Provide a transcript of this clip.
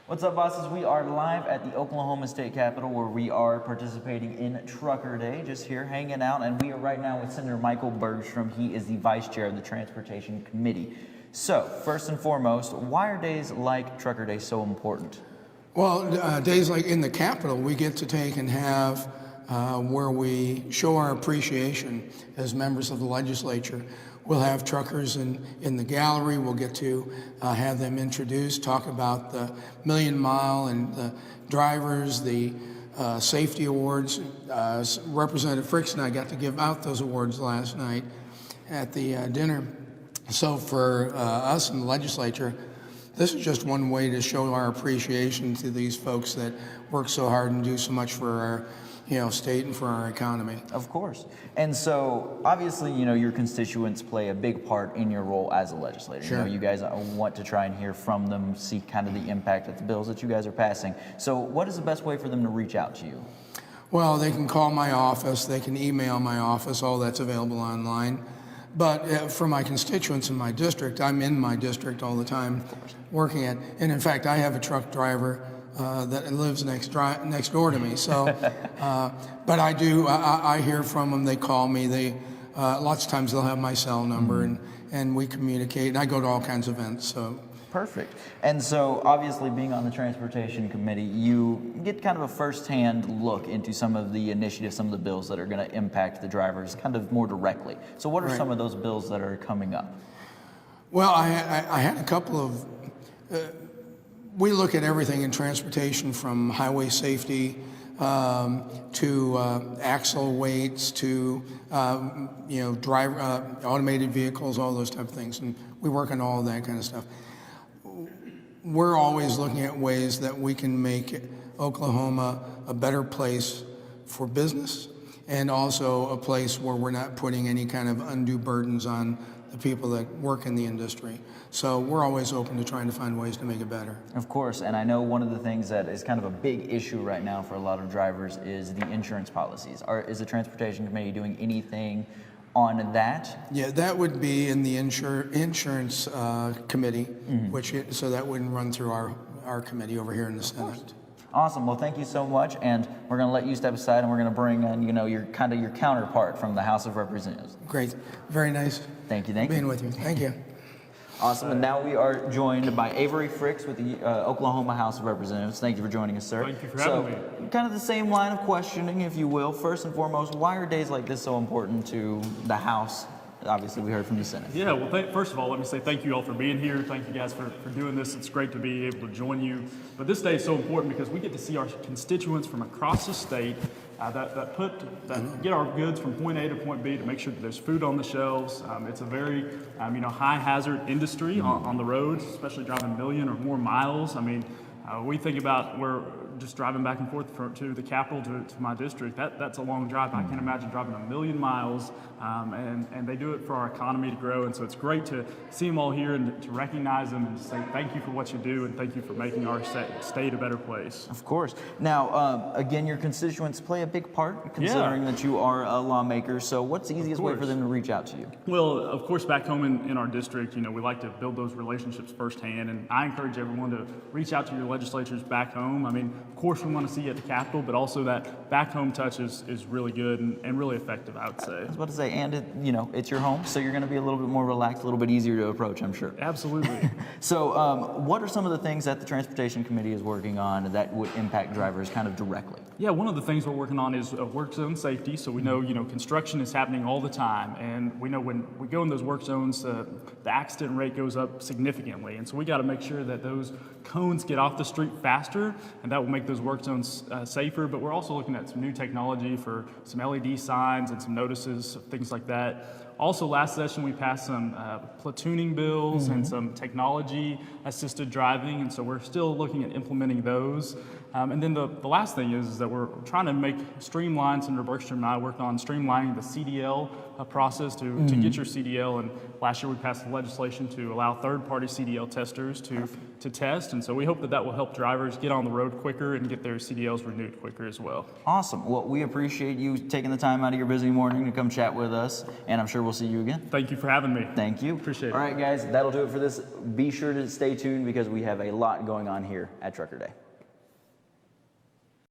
What's up, bosses? We are live at the Oklahoma State Capitol where we are participating in Trucker Day, just here hanging out, and we are right now with Senator Michael Bergstrom. He is the Vice Chair of the Transportation Committee. So, first and foremost, why are days like Trucker Day so important? Well, days like in the Capitol, we get to take and have where we show our appreciation as members of the legislature. We'll have truckers in the gallery. We'll get to have them introduced, talk about the Million Mile and the drivers, the safety awards. Representative Frix and I got to give out those awards last night at the dinner. So for us in the legislature, this is just one way to show our appreciation to these folks that work so hard and do so much for our state and for our economy. Of course. And so, obviously, your constituents play a big part in your role as a legislator. Sure. You guys want to try and hear from them, see kind of the impact of the bills that you guys are passing. So what is the best way for them to reach out to you? Well, they can call my office, they can email my office, all that's available online. But for my constituents in my district, I'm in my district all the time working at, and in fact, I have a truck driver that lives next door to me. So, but I hear from them. They call me. Lots of times they'll have my cell number, and we communicate. And I go to all kinds of events. So. Perfect. And so, obviously, being on the Transportation Committee, you get kind of a first-hand look into some of the initiatives, some of the bills that are going to impact the drivers kind of more directly. So what are some of those bills that are coming up? Well, I had a couple of... we look at everything in transportation, from highway safety to axle weights to automated vehicles, all those type of things, and we work on all of that kind of stuff. We're always looking at ways that we can make Oklahoma a better place for business, and also a place where we're not putting any kind of undue burdens on the people that work in the industry. So we're always open to trying to find ways to make it better. Of course, and I know one of the things that is kind of a big issue right now for a lot of drivers is the insurance policies. Is the Transportation Committee doing anything on that? Yeah, that would be in the insurance committee, so that wouldn't run through our committee over here in the Senate. Awesome. Well, thank you so much, and we're going to let you step aside, and we're going to bring in, your counterpart from the House of Representatives. Great. Very nice. Thank you. Being with you. Thank you. Awesome. And now we are joined by Avery Frix with the Oklahoma House of Representatives. Thank you for joining us, sir. Thank you for having me. Kind of the same line of questioning, if you will. First and foremost, why are days like this so important to the House? Obviously, we heard from the Senate. Yeah, well, first of all, let me say thank you all for being here. Thank you guys for doing this. It's great to be able to join you. But this day is so important because we get to see our constituents from across the state that get our goods from point A to point B to make sure that there's food on the shelves. It's a very high hazard industry on the roads, especially driving 1 million or more miles. I mean, we think about we're just driving back and forth to the Capitol to my district. That's a long drive. I can't imagine driving 1 million miles, and they do it for our economy to grow. And so it's great to see them all here and to recognize them and to say thank you for what you do and thank you for making our state a better place. Of course. Now, again, your constituents play a big part considering that you are a lawmaker. So what's the easiest way for them to reach out to you? Well, of course, back home in our district, we like to build those relationships firsthand. And I encourage everyone to reach out to your legislatures back home. I mean, of course, we want to see you at the Capitol, but also that back home touch is really good and really effective, I would say. I was about to say, and it's your home, so you're going to be a little bit more relaxed, a little bit easier to approach, I'm sure. Absolutely. So what are some of the things that the Transportation Committee is working on that would impact drivers kind of directly? Yeah, one of the things we're working on is work zone safety. So we know, construction is happening all the time, and we know when we go in those work zones, the accident rate goes up significantly. And so we got to make sure that those cones get off the street faster, and that will make those work zones safer. But we're also looking at some new technology for some LED signs and some notices, things like that. Also, last session we passed some platooning bills and some technology-assisted driving, and so we're still looking at implementing those. And then the last thing is that we're trying to streamline, Senator Bergstrom and I worked on streamlining the CDL process to get your CDL. And last year we passed legislation to allow third-party CDL testers to test. And so we hope that will help drivers get on the road quicker and get their CDLs renewed quicker as well. Awesome. Well, we appreciate you taking the time out of your busy morning to come chat with us, and I'm sure we'll see you again. Thank you for having me. Thank you. Appreciate it. All right, guys, that'll do it for this. Be sure to stay tuned because we have a lot going on here at Trucker Day.